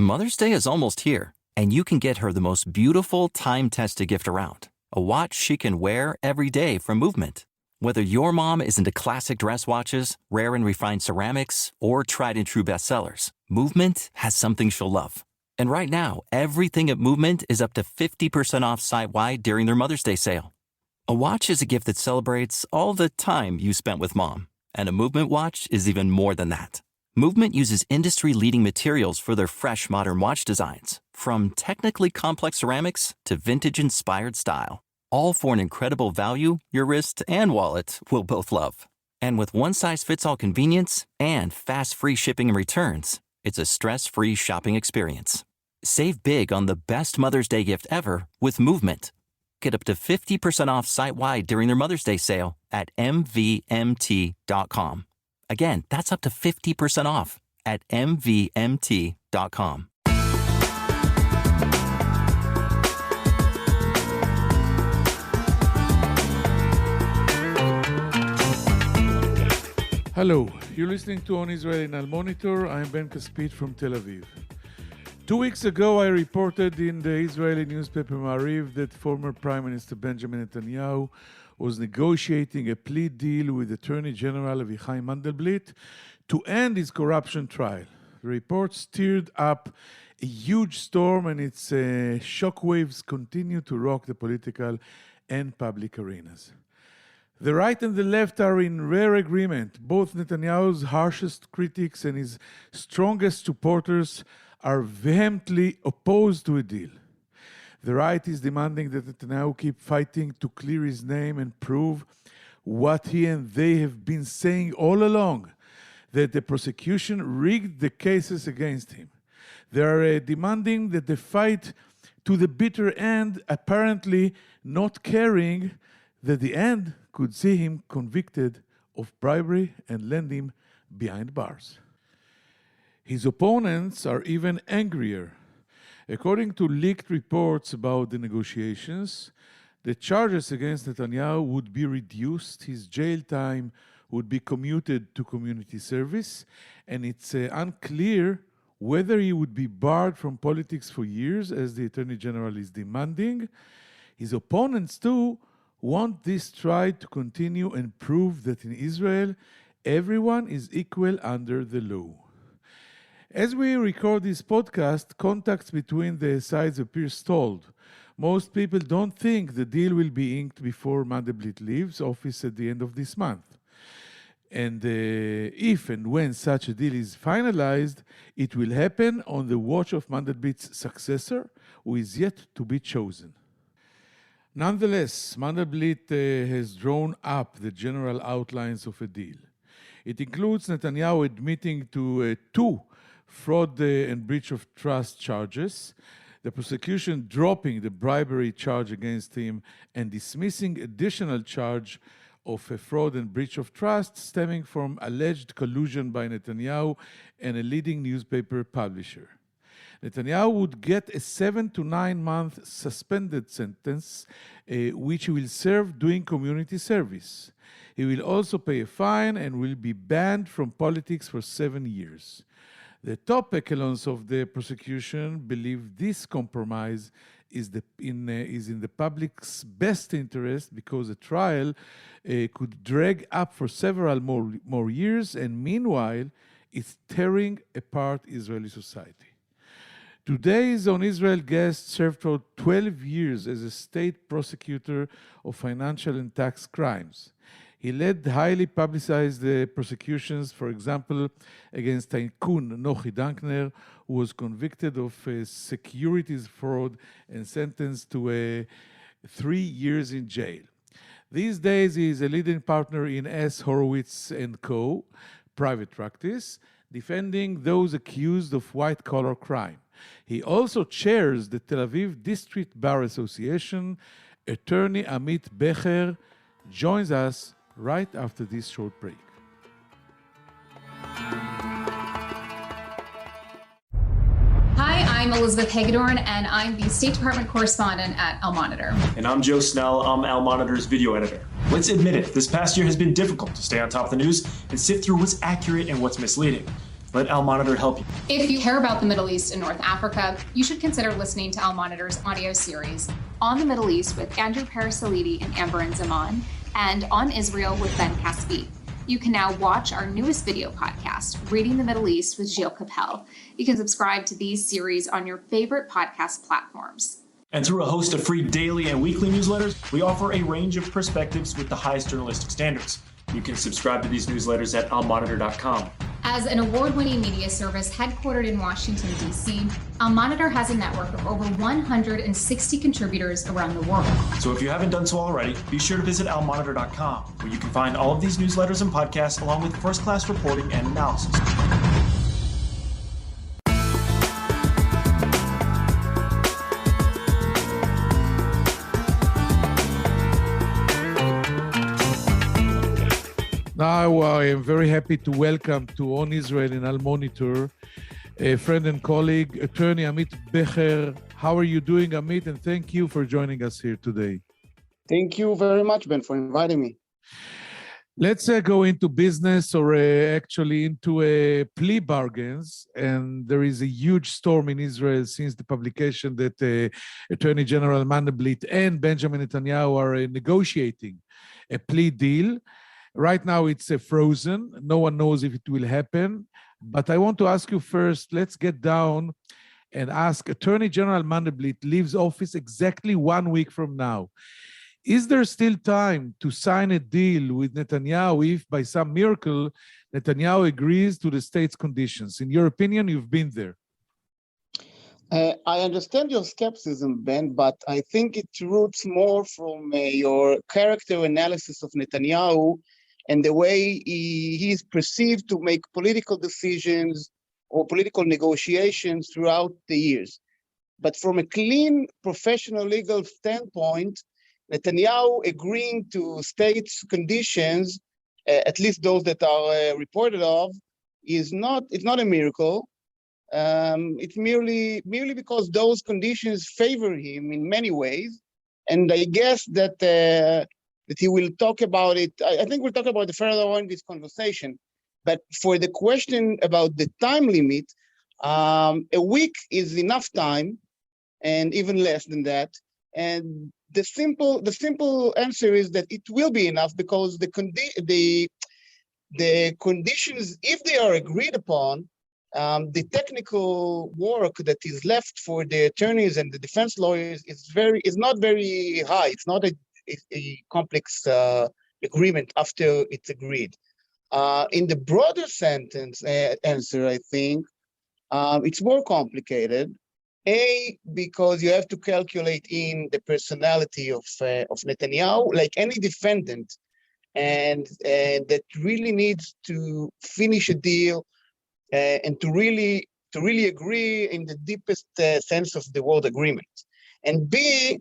Mother's Day is almost here, and you can get her the most beautiful time-tested gift around. A watch she can wear every day from Movement. Whether your mom is into classic dress watches, rare and refined ceramics, or tried-and-true bestsellers, Movement has something she'll love. And right now, everything at Movement is up to 50% off site-wide during their Mother's Day sale. A watch is a gift that celebrates all the time you spent with mom. And a Movement watch is even more than that. Movement uses industry-leading materials for their fresh modern watch designs, from technically complex ceramics to vintage-inspired style, all for an incredible value your wrist and wallet will both love. And with one-size-fits-all convenience and fast free shipping and returns, it's a stress-free shopping experience. Save big on the best Mother's Day gift ever with Movement. Get up to 50% off site-wide during their Mother's Day sale at mvmt.com. Again, that's up to 50% off at mvmt.com. Hello, you're listening to On Israel in Al Monitor. I'm Ben Caspit from Tel Aviv. 2 weeks ago, I reported in the Israeli newspaper Ma'ariv that former Prime Minister Benjamin Netanyahu was negotiating a plea deal with Attorney General Avichai Mandelblit to end his corruption trial. The report stirred up a huge storm, and its shockwaves continue to rock the political and public arenas. The right and the left are in rare agreement. Both Netanyahu's harshest critics and his strongest supporters are vehemently opposed to a deal. The right is demanding that Netanyahu keep fighting to clear his name and prove what he and they have been saying all along, that the prosecution rigged the cases against him. They are demanding that they fight to the bitter end, apparently not caring that the end could see him convicted of bribery and land him behind bars. His opponents are even angrier. According to leaked reports about the negotiations, the charges against Netanyahu would be reduced, his jail time would be commuted to community service, and it's unclear whether he would be barred from politics for years, as the Attorney General is demanding. His opponents, too, want this trial to continue and prove that in Israel, everyone is equal under the law. As we record this podcast, contacts between the sides appear stalled. Most people don't think the deal will be inked before Mandelblit leaves office at the end of this month. And if and when such a deal is finalized, it will happen on the watch of Mandelblit's successor, who is yet to be chosen. Nonetheless, Mandelblit has drawn up the general outlines of a deal. It includes Netanyahu admitting to two fraud and breach of trust charges, the prosecution dropping the bribery charge against him and dismissing additional charge of a fraud and breach of trust stemming from alleged collusion by Netanyahu and a leading newspaper publisher. Netanyahu would get a 7 to 9 month suspended sentence, which he will serve doing community service. He will also pay a fine and will be banned from politics for 7 years. The top echelons of the prosecution believe this compromise is in the public's best interest because a trial could drag up for several more years, and meanwhile, it's tearing apart Israeli society. Today's On Israel guest served for 12 years as a state prosecutor of financial and tax crimes. He led highly publicized prosecutions, for example, against tycoon Nochi Dankner, who was convicted of securities fraud and sentenced to 3 years in jail. These days, he is a leading partner in S. Horowitz & Co., private practice, defending those accused of white-collar crime. He also chairs the Tel Aviv District Bar Association. Attorney Amit Becher joins us right after this short break. Hi, I'm Elizabeth Hagedorn, and I'm the State Department correspondent at Al Monitor. And I'm Joe Snell. I'm Al Monitor's video editor. Let's admit it, this past year has been difficult to stay on top of the news and sift through what's accurate and what's misleading. Let Al Monitor help you. If you care about the Middle East and North Africa, you should consider listening to Al Monitor's audio series On the Middle East with Andrew Parasalidi and Amber and Zaman, and On Israel with Ben Caspit. You can now watch our newest video podcast, Reading the Middle East with Gilles Capel. You can subscribe to these series on your favorite podcast platforms. And through a host of free daily and weekly newsletters, we offer a range of perspectives with the highest journalistic standards. You can subscribe to these newsletters at almonitor.com. As an award-winning media service headquartered in Washington, D.C., Al Monitor has a network of over 160 contributors around the world. So if you haven't done so already, be sure to visit almonitor.com, where you can find all of these newsletters and podcasts along with first-class reporting and analysis. Now I am very happy to welcome to On Israel and Al Monitor a friend and colleague, Attorney Amit Becher. How are you doing, Amit? And thank you for joining us here today. Thank you very much, Ben, for inviting me. Let's go into business, or actually into plea bargains. And there is a huge storm in Israel since the publication that Attorney General Mandelblit and Benjamin Netanyahu are negotiating a plea deal. Right now, it's frozen. No one knows if it will happen. But I want to ask you first, let's get down and ask Attorney General Mandelblit leaves office exactly 1 week from now. Is there still time to sign a deal with Netanyahu if, by some miracle, Netanyahu agrees to the state's conditions? In your opinion, you've been there. I understand your skepticism, Ben, but I think it roots more from your character analysis of Netanyahu and the way he is perceived to make political decisions or political negotiations throughout the years. But from a clean, professional legal standpoint, Netanyahu agreeing to states' conditions, at least those that are reported of, it's not a miracle. It's merely because those conditions favor him in many ways. And I guess that he will talk about it. I think we'll talk about it further on in this conversation. But for the question about the time limit, a week is enough time, and even less than that. And the simple answer is that it will be enough because the conditions, if they are agreed upon, the technical work that is left for the attorneys and the defense lawyers is not very high. It's not a complex agreement after it's agreed. In the broader answer, I think it's more complicated. Because you have to calculate in the personality of Netanyahu, like any defendant, and that really needs to finish a deal and to really agree in the deepest sense of the word agreement. And B,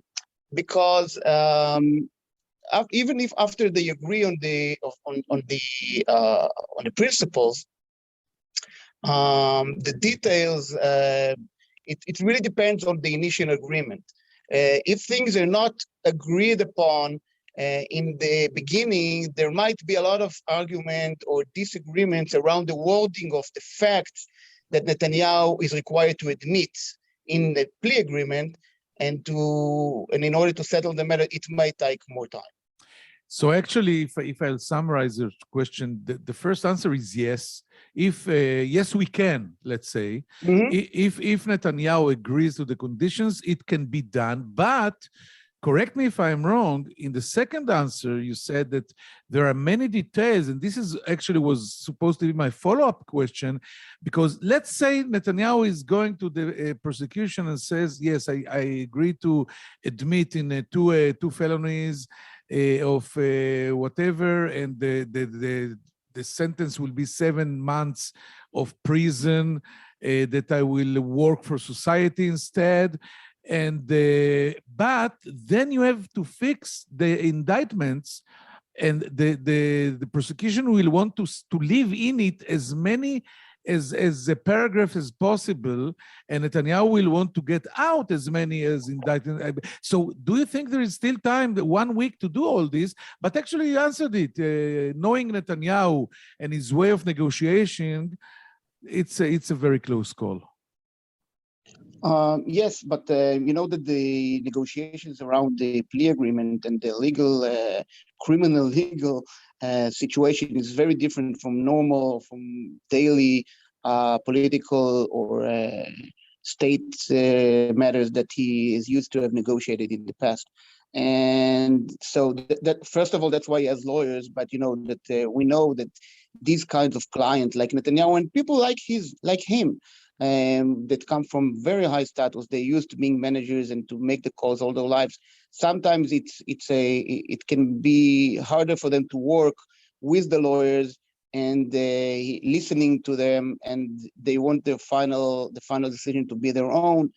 because even if after they agree on the principles, the details. It really depends on the initial agreement. If things are not agreed upon in the beginning, there might be a lot of argument or disagreements around the wording of the facts that Netanyahu is required to admit in the plea agreement, and in order to settle the matter, it might take more time. So actually, if I'll summarize your question, the first answer is yes. If yes, we can, let's say. Mm-hmm. If Netanyahu agrees to the conditions, it can be done. But correct me if I'm wrong, in the second answer, you said that there are many details, and this is actually was supposed to be my follow-up question, because let's say Netanyahu is going to the prosecution and says, yes, I agree to admit in two felonies, of whatever, and the sentence will be 7 months of prison, that I will work for society instead. And but then you have to fix the indictments, and the prosecution will want to leave in it as many as a paragraph as possible, and Netanyahu will want to get out as many as indicted. So do you think there is still time, 1 week, to do all this? But actually you answered it. Knowing Netanyahu and his way of negotiation, it's a very close call. Yes, but you know that the negotiations around the plea agreement and the criminal legal situation is very different from daily political or state matters that he is used to have negotiated in the past. And so that first of all, that's why he has lawyers. But you know that we know that these kinds of clients like Netanyahu and people like him that come from very high status, they're used to being managers and to make the calls all their lives. Sometimes it can be harder for them to work with the lawyers and listening to them, and they want the final decision to be their own.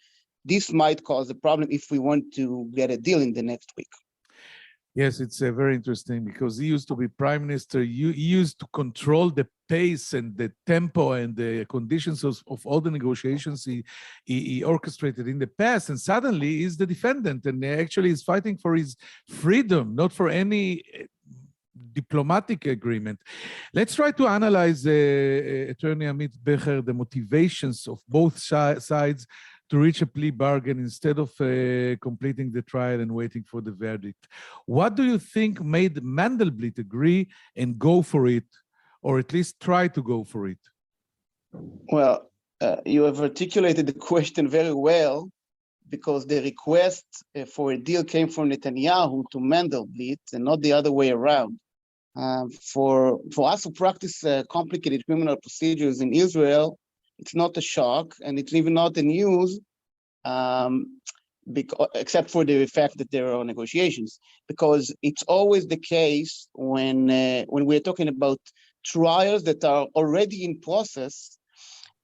This might cause a problem if we want to get a deal in the next week. Yes, it's very interesting because he used to be prime minister. He used to control the pace and the tempo and the conditions of all the negotiations he orchestrated in the past. And suddenly he's the defendant and actually is fighting for his freedom, not for any diplomatic agreement. Let's try to analyze, Attorney Amit Becher, the motivations of both sides to reach a plea bargain instead of completing the trial and waiting for the verdict. What do you think made Mandelblit agree and go for it, or at least try to go for it? Well, you have articulated the question very well, because the request for a deal came from Netanyahu to Mandelblit and not the other way around. For us who practice complicated criminal procedures in Israel, it's not a shock, and it's even not the news, except for the fact that there are negotiations. Because it's always the case when we're talking about trials that are already in process.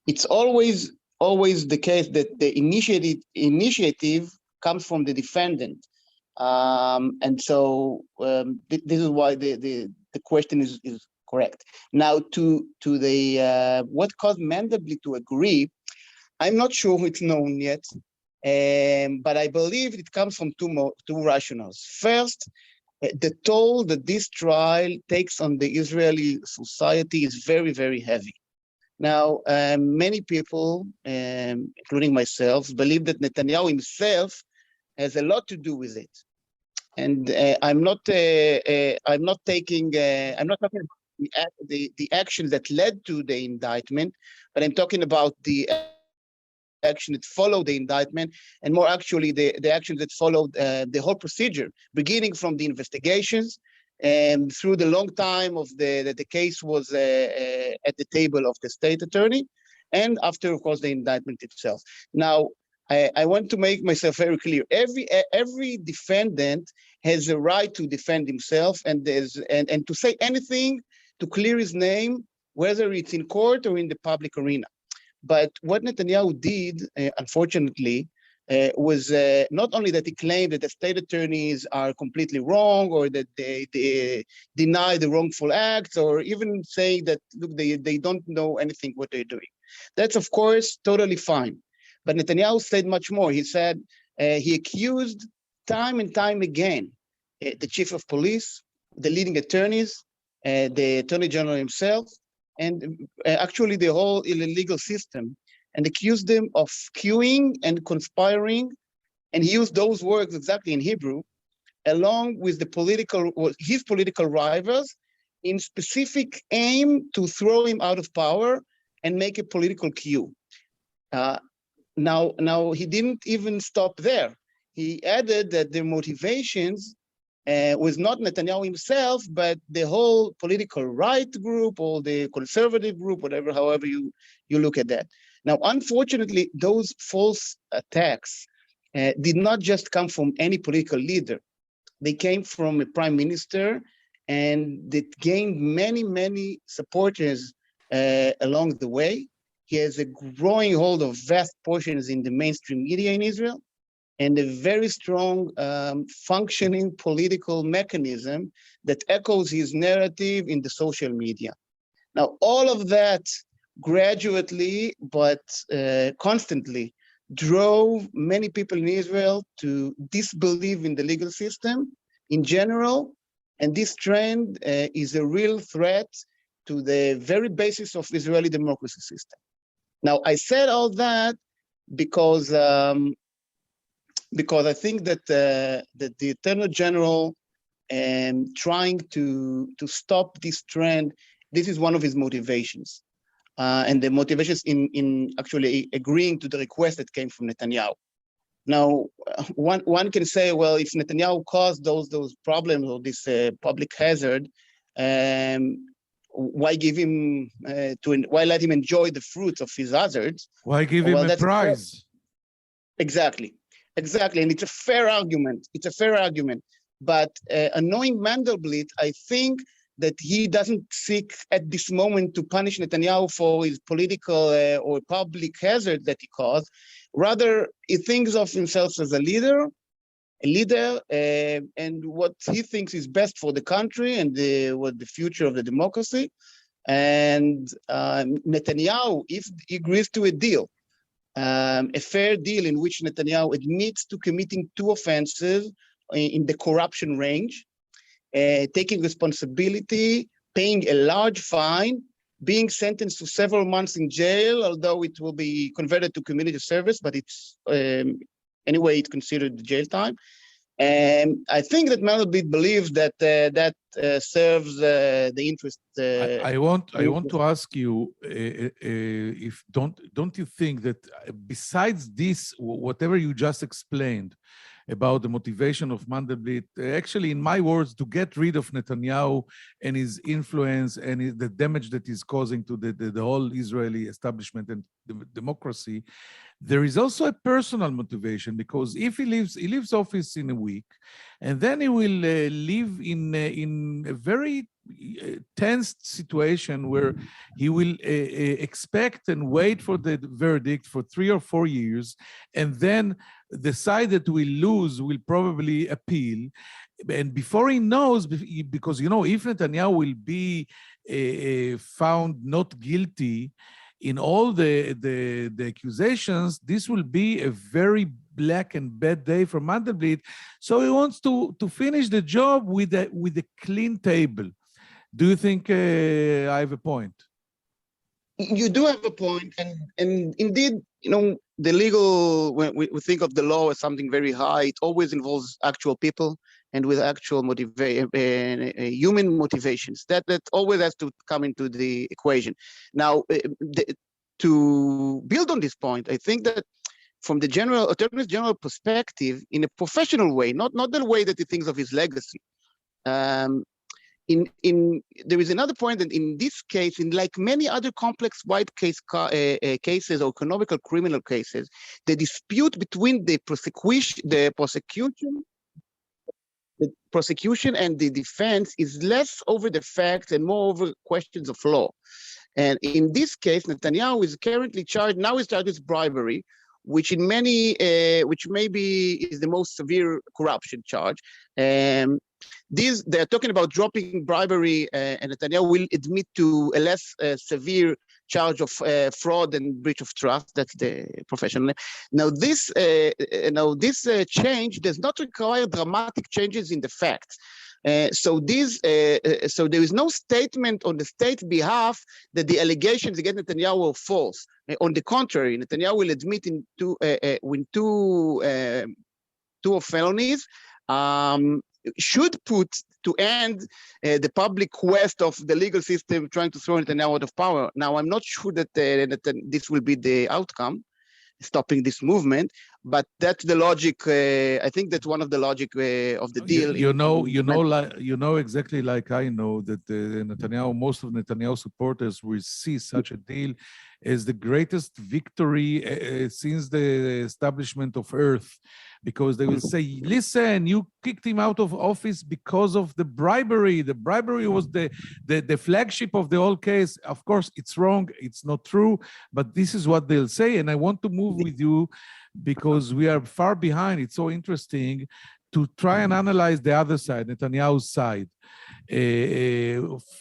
It's always the case that the initiative comes from the defendant, and so this is why the question is correct. Now, to the what caused Mandelblit to agree, I'm not sure it's known yet, but I believe it comes from two rationales. First, the toll that this trial takes on the Israeli society is very, very heavy. Now, many people, including myself, believe that Netanyahu himself has a lot to do with it. And I'm not talking about the action that led to the indictment, but I'm talking about the action that followed the indictment, and more actually the action that followed the whole procedure, beginning from the investigations and through the long time of the case was at the table of the state attorney, and after, of course, the indictment itself. Now, I want to make myself very clear. Every defendant has a right to defend himself and to say anything to clear his name, whether it's in court or in the public arena. But what Netanyahu did, unfortunately, was not only that he claimed that the state attorneys are completely wrong, or that they deny the wrongful acts, or even say that, look, they don't know anything what they're doing. That's, of course, totally fine. But Netanyahu said much more. He said he accused time and time again the chief of police, the leading attorneys, the Attorney General himself, and actually the whole legal system, and accused them of queuing and conspiring, and he used those words exactly in Hebrew, along with his political rivals, in specific aim to throw him out of power and make a political coup. Now he didn't even stop there. He added that the motivations was not Netanyahu himself, but the whole political right group or the conservative group, however you look at that. Now, unfortunately, those false attacks did not just come from any political leader. They came from a prime minister, and it gained many, many supporters along the way. He has a growing hold of vast portions in the mainstream media in Israel, and a very strong functioning political mechanism that echoes his narrative in the social media. Now, all of that gradually but constantly drove many people in Israel to disbelieve in the legal system in general, and this trend is a real threat to the very basis of Israeli democracy system. Now, I said all that because I think that the Attorney General trying to stop this trend, this is one of his motivations. And the motivations in actually agreeing to the request that came from Netanyahu. Now, one can say, well, if Netanyahu caused those problems or this public hazard, why give him why let him enjoy the fruits of his hazards? Why give him a prize? Exactly, and it's a fair argument. But knowing Mandelblit, I think that he doesn't seek at this moment to punish Netanyahu for his political or public hazard that he caused. Rather, he thinks of himself as a leader, and what he thinks is best for the country and what the future of the democracy. And Netanyahu, if he agrees to a deal, a fair deal in which Netanyahu admits to committing 2 offenses in the corruption range, taking responsibility, paying a large fine, being sentenced to several months in jail, although it will be converted to community service, but it's anyway, it's considered jail time. And I think that Mandelblit believes that that serves the interest. I want to ask you if don't you think that besides this, whatever you just explained about the motivation of Mandelblit, actually, in my words, to get rid of Netanyahu and his influence and the damage that he's causing to the whole Israeli establishment and democracy, there is also a personal motivation, because if he leaves office in a week, and then he will live in a very tense situation where he will expect and wait for the verdict for 3 or 4 years, and then the side that will lose will probably appeal. And before he knows, because, you know, if Netanyahu will be found not guilty in all the accusations, this will be a very black and bad day for Mandelblit. So he wants to finish the job with a clean table. Do you think I have a point? You do have a point, and indeed, you know, the legal, when we think of the law as something very high, it always involves actual people and with actual human motivations. That always has to come into the equation. Now, to build on this point, I think that from the Attorney General perspective, in a professional way, not the way that he thinks of his legacy. There is another point that in this case, in like many other complex white case cases or economical criminal cases, the dispute between the prosecution and the defense is less over the facts and more over questions of law. And in this case, Netanyahu is currently charged. Now he's charged with bribery, which which maybe is the most severe corruption charge. They're talking about dropping bribery, and Netanyahu will admit to a less severe charge of fraud and breach of trust. That's the professional. Now, this change does not require dramatic changes in the facts. So there is no statement on the state's behalf that the allegations against Netanyahu are false. On the contrary, Netanyahu will admit in two felonies. Should put to end the public quest of the legal system trying to throw Netanyahu out of power. Now, I'm not sure that this will be the outcome, stopping this movement, but that's the logic. I think that's one of the logic of the deal. You know exactly like I know that most of Netanyahu supporters will see such a deal as the greatest victory since the establishment of Earth, because they will say, listen, you kicked him out of office because of the bribery. The bribery was the flagship of the whole case. Of course, it's wrong. It's not true, but this is what they'll say. And I want to move with you because we are far behind. It's so interesting to try and analyze the other side, Netanyahu's side.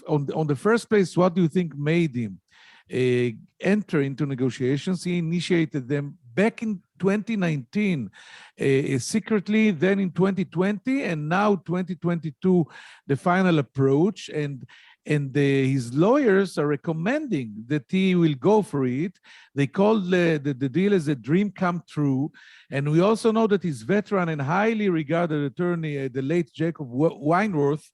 On the first place, what do you think made him enter into negotiations? He initiated them back in 2019, secretly, then in 2020, and now 2022, the final approach. And and his lawyers are recommending that he will go for it. They call the deal as a dream come true. And we also know that his veteran and highly regarded attorney, the late Jacob Weinroth,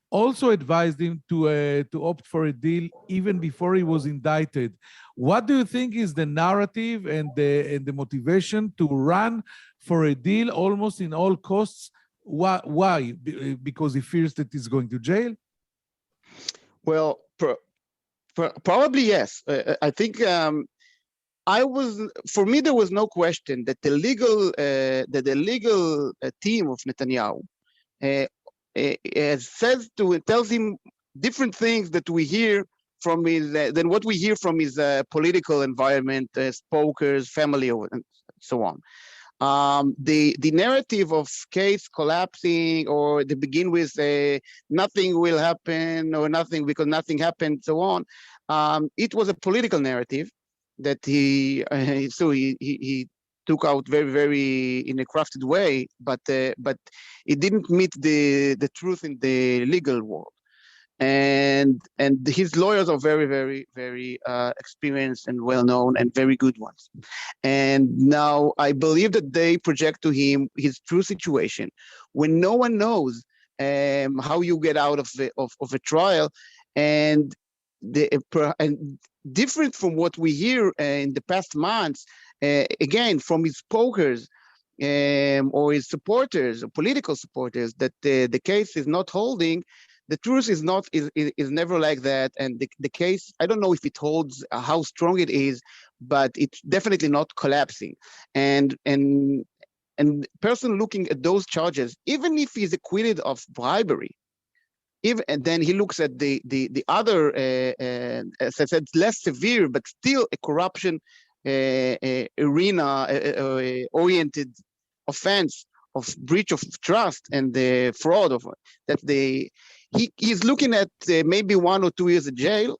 also advised him to opt for a deal even before he was indicted. What do you think is the narrative and the motivation to run for a deal almost in all costs? Why? Because he fears that he's going to jail? Well, probably yes. I think for me, there was no question that the legal team of Netanyahu tells him different things that we hear from than what we hear from his political environment, spokers, family, and so on. The narrative of case collapsing, or they begin with nothing will happen, or nothing because nothing happened, so on. It was a political narrative that he took out very, very in a crafted way, but it didn't meet the truth in the legal world. And his lawyers are very, very, very experienced and well-known and very good ones. And now I believe that they project to him his true situation when no one knows how you get out of a trial, and different from what we hear in the past months, again, from his spokers or his supporters or political supporters, that the case is not holding. The truth is never like that, and the case, I don't know if it holds, how strong it is, but it's definitely not collapsing. And person looking at those charges, even if he's acquitted of bribery, and then he looks at the other, as I said, less severe but still a corruption arena oriented offense of breach of trust and the fraud of that he's looking at maybe 1 or 2 years in jail,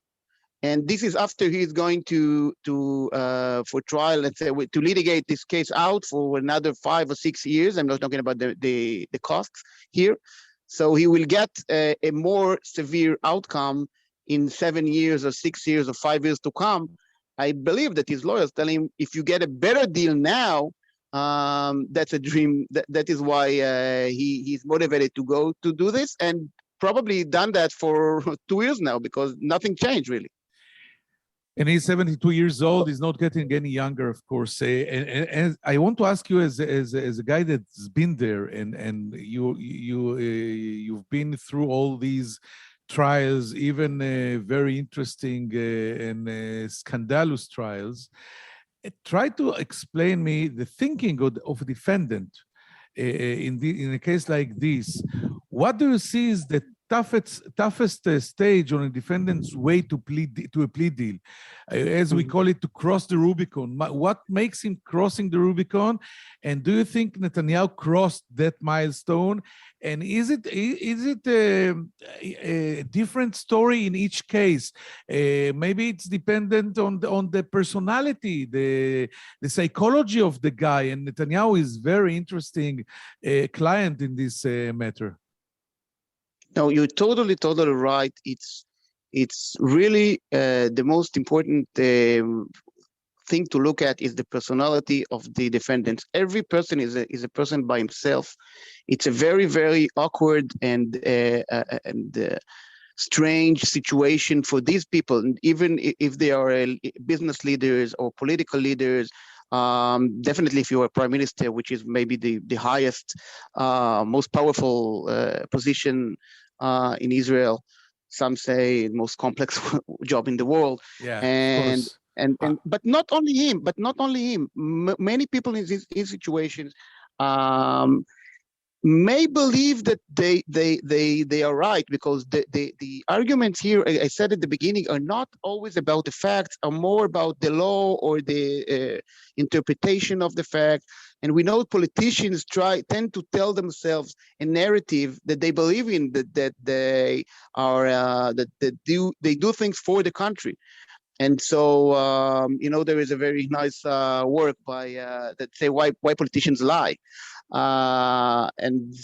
and this is after he's going to for trial, let's say, to litigate this case out for another 5 or 6 years. I'm not talking about the costs here. So he will get a more severe outcome in 7 years or 6 years or 5 years to come. I believe that his lawyers tell him, if you get a better deal now, that's a dream. That is why he's motivated to go to do this, and probably done that for 2 years now, because nothing changed really. And he's 72 years old. He's not getting any younger, of course. And I want to ask you, as a guy that's been there, and you've been through all these trials, even very interesting and scandalous trials. Try to explain me the thinking of a defendant in a case like this. What do you see is the toughest stage on a defendant's way to a plea deal, as we call it, to cross the Rubicon? What makes him crossing the Rubicon? And do you think Netanyahu crossed that milestone? And is it a different story in each case? Maybe it's dependent on the personality, the psychology of the guy. And Netanyahu is very interesting client in this matter. No, you're totally right. It's really the most important thing to look at is the personality of the defendant. Every person is a person by himself. It's a very, very awkward and strange situation for these people, and even if they are business leaders or political leaders. Definitely, if you're a prime minister, which is maybe the highest, most powerful position in Israel, some say most complex job in the world. Yeah, but not only him. Many people in these situations may believe that they are right, because the arguments here, I said at the beginning, are not always about the facts, are more about the law or the interpretation of the fact. And we know politicians tend to tell themselves a narrative that they believe in, that they do things for the country. And so, there is a very nice work by that say why politicians lie. And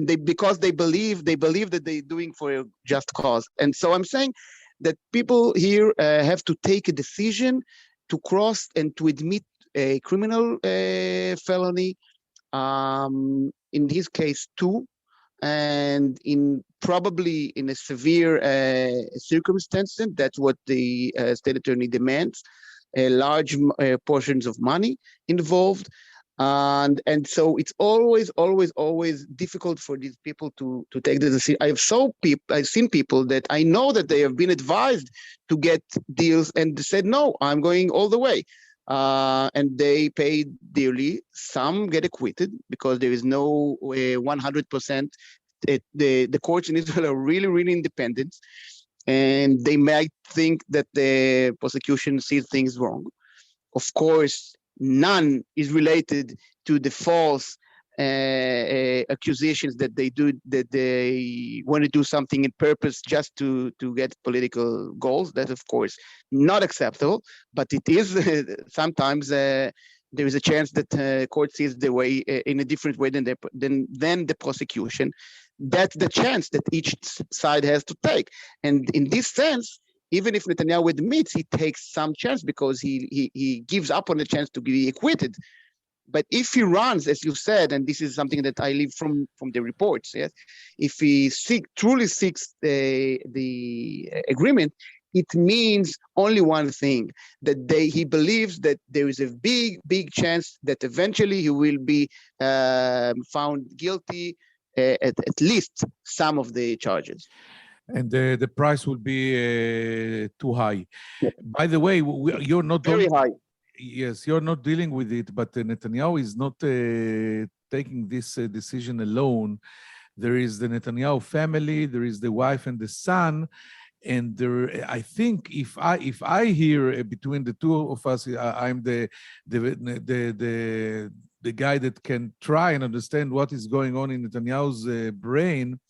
they because they believe that they're doing for a just cause. And so I'm saying that people here have to take a decision to cross and to admit a criminal felony, in his case 2, and probably in a severe circumstance. That's what the state attorney demands, large portions of money involved. And so it's always difficult for these people to take the decision. I've seen people that I know that they have been advised to get deals and said, no, I'm going all the way. And they pay dearly. Some get acquitted because there is no 100%. The courts in Israel are really, really independent, and they might think that the prosecution sees things wrong. Of course, none is related to the false accusations that they want to do something in purpose just to get political goals. That's, of course, not acceptable, but it is sometimes there is a chance that court sees the way in a different way than the prosecution. That's the chance that each side has to take. And in this sense, even if Netanyahu admits, he takes some chance because he gives up on the chance to be acquitted. But if he runs, as you said, and this is something that I leave from the reports, yes, if he truly seeks the agreement, it means only one thing, that he believes that there is a big chance that eventually he will be found guilty at least some of the charges. And the price will be too high. By the way, you're not very high. Yes, you're not dealing with it, but Netanyahu is not taking this decision alone. There is the Netanyahu family, there is the wife and the son, and I think if I hear between the two of us, I'm the guy that can try and understand what is going on in Netanyahu's brain.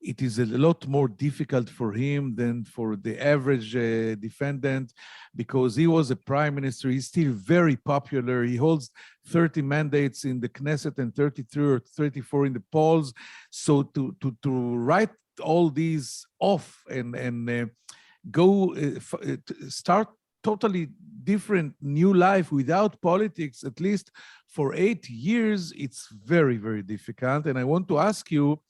It is a lot more difficult for him than for the average defendant, because he was a prime minister. He's still very popular. He holds 30 mandates in the Knesset and 33 or 34 in the polls. So to write all these off and go start totally different new life without politics, at least for 8 years, it's very, very difficult. And I want to ask you,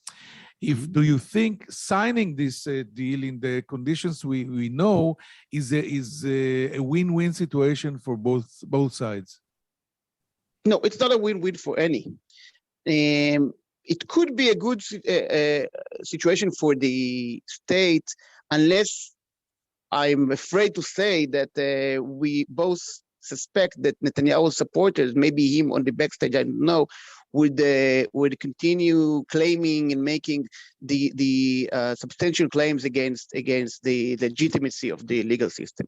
do you think signing this deal in the conditions we know is a win-win situation for both sides? No, it's not a win-win for any. It could be a good situation for the state, unless I'm afraid to say that we both suspect that Netanyahu's supporters, maybe him on the backstage, I don't know, would continue claiming and making the substantial claims against the legitimacy of the legal system.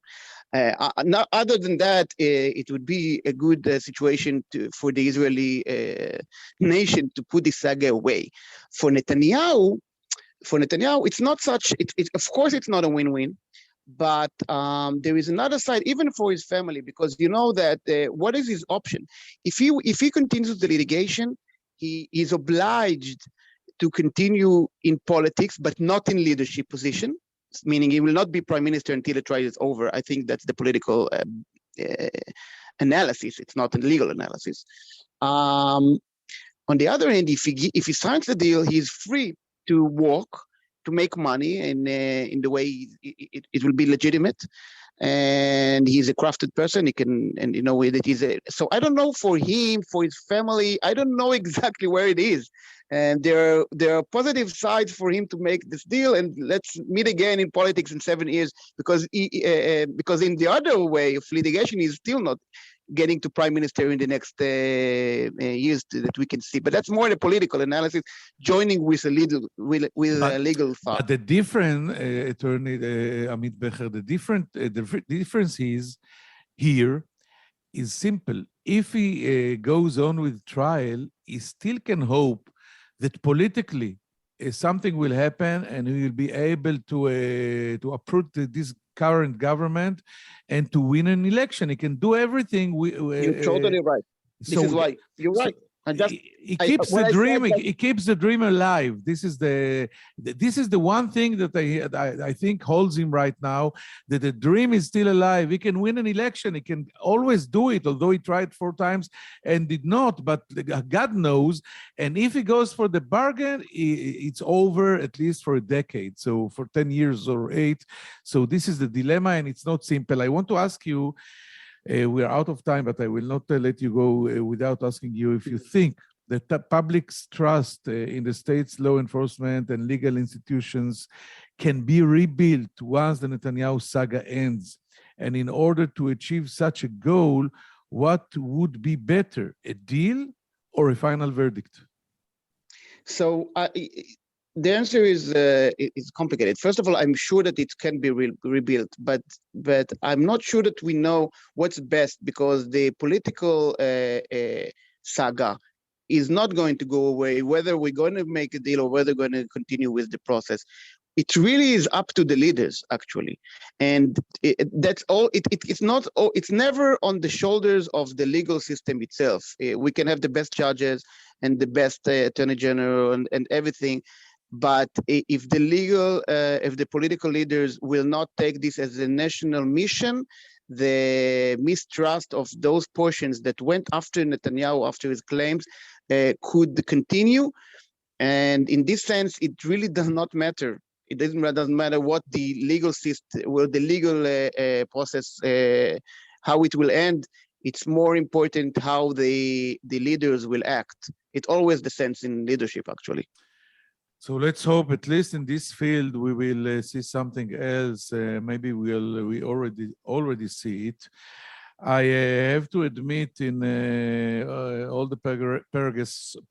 Other than that, it would be a good situation for the Israeli nation to put this saga away. For Netanyahu, it's not such. Of course, it's not a win-win. But there is another side, even for his family, because you know that what is his option? If he continues the litigation, he is obliged to continue in politics, but not in leadership position, meaning he will not be prime minister until the trial is over. I think that's the political analysis. It's not a legal analysis. On the other hand, if he signs the deal, he is free to walk, to make money in the way it will be legitimate, and he's a crafted person. He can, and you know that he's so I don't know for him, for his family, I don't know exactly where it is. And there are positive sides for him to make this deal, and let's meet again in politics in 7 years, because in the other way of litigation, he's still not getting to prime minister in the next years that we can see. But that's more the political analysis, joining with a legal thought. But the different, Attorney Amit Becher, the difference is here is simple. If he goes on with trial, he still can hope that politically something will happen and he will be able to uproot this current government and to win an election. He can do everything. You're totally right. This is why you're right. He keeps the dream alive. This is the one thing that I think holds him right now, that the dream is still alive. He can win an election. He can always do it, although he tried 4 times and did not, but God knows. And if he goes for the bargain, it's over at least for a decade. So for 10 years or 8. So this is the dilemma, and it's not simple. I want to ask you, we are out of time, but I will not let you go without asking you if you think that the public's trust in the state's law enforcement and legal institutions can be rebuilt once the Netanyahu saga ends. And in order to achieve such a goal, what would be better, a deal or a final verdict? So the answer is complicated. First of all, I'm sure that it can be rebuilt, but I'm not sure that we know what's best, because the political saga is not going to go away, whether we're going to make a deal or whether we're going to continue with the process. It really is up to the leaders, actually, and that's all. It's not. It's never on the shoulders of the legal system itself. We can have the best judges and the best attorney general and everything. But if the political leaders will not take this as a national mission, the mistrust of those portions that went after Netanyahu, after his claims, could continue. And in this sense, it really does not matter. It doesn't matter what the legal system, the legal process, how it will end. It's more important how the leaders will act. It's always the sense in leadership, actually. So let's hope, at least in this field, we will see something else. Maybe we already see it. I have to admit, in all the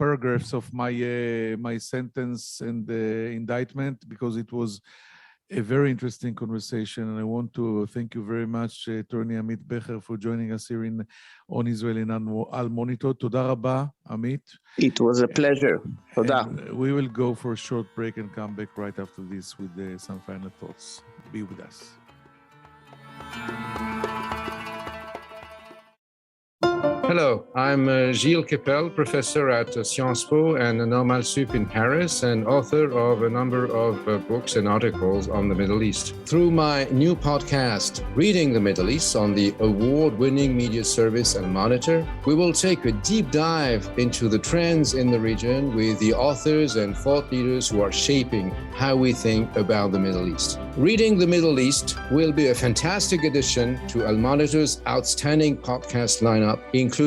paragraphs of my sentence and the indictment, because it was a very interesting conversation, and I want to thank you very much, Attorney Amit Becher, for joining us here on Israel in Al Monitor. Toda rabba, Amit. It was a pleasure. Toda. We will go for a short break and come back right after this with some final thoughts. Be with us. Hello, I'm Gilles Kepel, professor at Sciences Po and Normal Sup in Paris, and author of a number of books and articles on the Middle East. Through my new podcast, Reading the Middle East, on the award-winning media service Al Monitor, we will take a deep dive into the trends in the region with the authors and thought leaders who are shaping how we think about the Middle East. Reading the Middle East will be a fantastic addition to Al Monitor's outstanding podcast lineup, including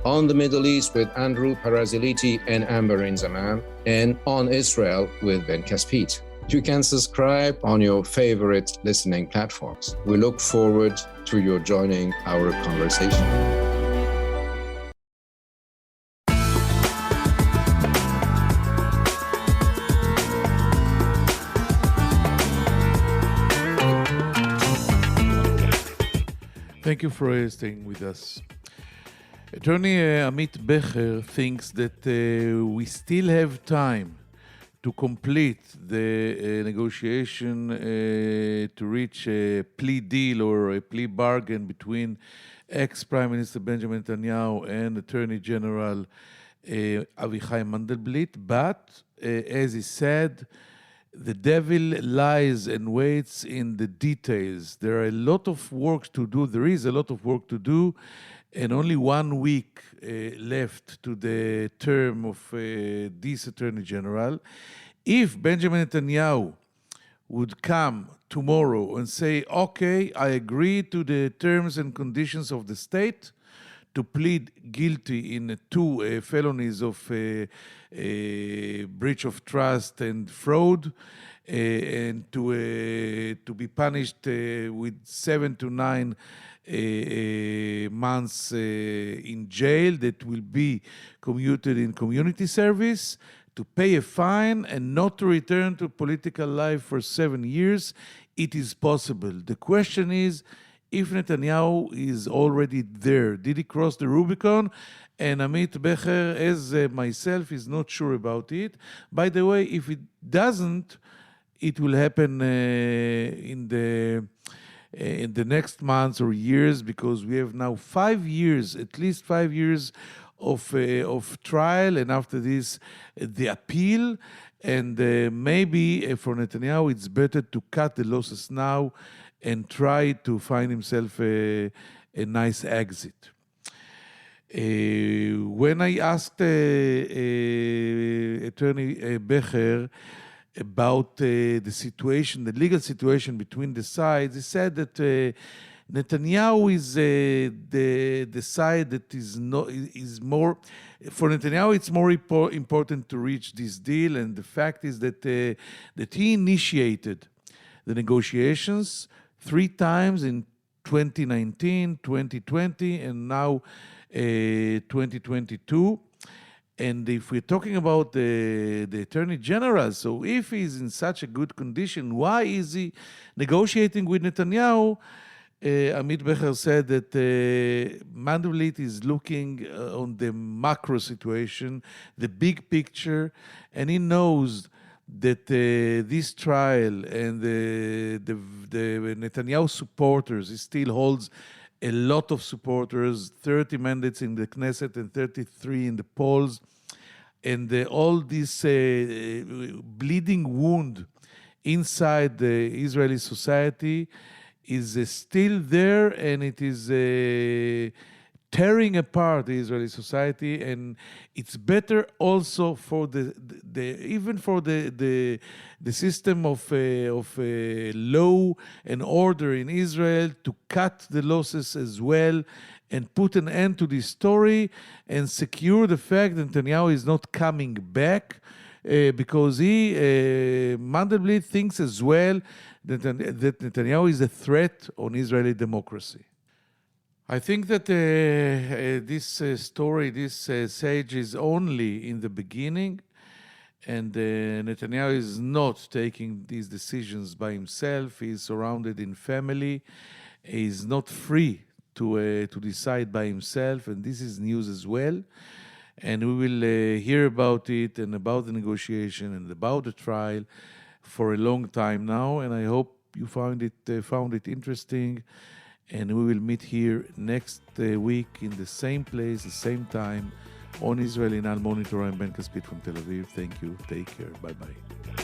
On the Middle East with Andrew Paraziliti and Amberin Zaman, and On Israel with Ben Caspit. You can subscribe on your favorite listening platforms. We look forward to your joining our conversation. Thank you for staying with us. Attorney Amit Becher thinks that we still have time to complete the negotiation to reach a plea deal or a plea bargain between ex-Prime Minister Benjamin Netanyahu and Attorney General Avichai Mandelblit. But, as he said, the devil lies and waits in the details. There are a lot of work to do. There is a lot of work to do, and only 1 week left to the term of this Attorney General. If Benjamin Netanyahu would come tomorrow and say, okay, I agree to the terms and conditions of the state to plead guilty in 2 felonies of breach of trust and fraud, and to be punished with 7 to 9 months in jail that will be commuted in community service, to pay a fine and not to return to political life for 7 years, it is possible. The question is, if Netanyahu is already there, did he cross the Rubicon? And Amit Becher, as myself, is not sure about it. By the way, if it doesn't, it will happen in the in the next months or years, because we have now 5 years, at least 5 years of trial, and after this, the appeal. And maybe for Netanyahu, it's better to cut the losses now and try to find himself a nice exit. When I asked Attorney Becher about the situation, the legal situation between the sides, he said that Netanyahu is the side that is more. For Netanyahu, it's more important to reach this deal, and the fact is that he initiated the negotiations 3 times in 2019, 2020, and now 2022. And if we're talking about the Attorney General, so if he's in such a good condition, why is he negotiating with Netanyahu? Amit Becher said that Mandelblit is looking on the macro situation, the big picture, and he knows that this trial and the Netanyahu supporters, he still holds a lot of supporters, 30 mandates in the Knesset and 33 in the polls, and all this bleeding wound inside the Israeli society is still there, and it is tearing apart the Israeli society, and it's better also for the system of law and order in Israel to cut the losses as well and put an end to this story and secure the fact that Netanyahu is not coming back, because Mandelblit thinks as well that Netanyahu is a threat on Israeli democracy. I think that this story, this sage is only in the beginning, and Netanyahu is not taking these decisions by himself. He is surrounded in family. He is not free to decide by himself, and this is news as well. And we will hear about it and about the negotiation and about the trial for a long time now, and I hope you found it interesting. And we will meet here next week in the same place, the same time, on Israeli Now Monitor. I'm Ben Caspit from Tel Aviv. Thank you. Take care. Bye-bye.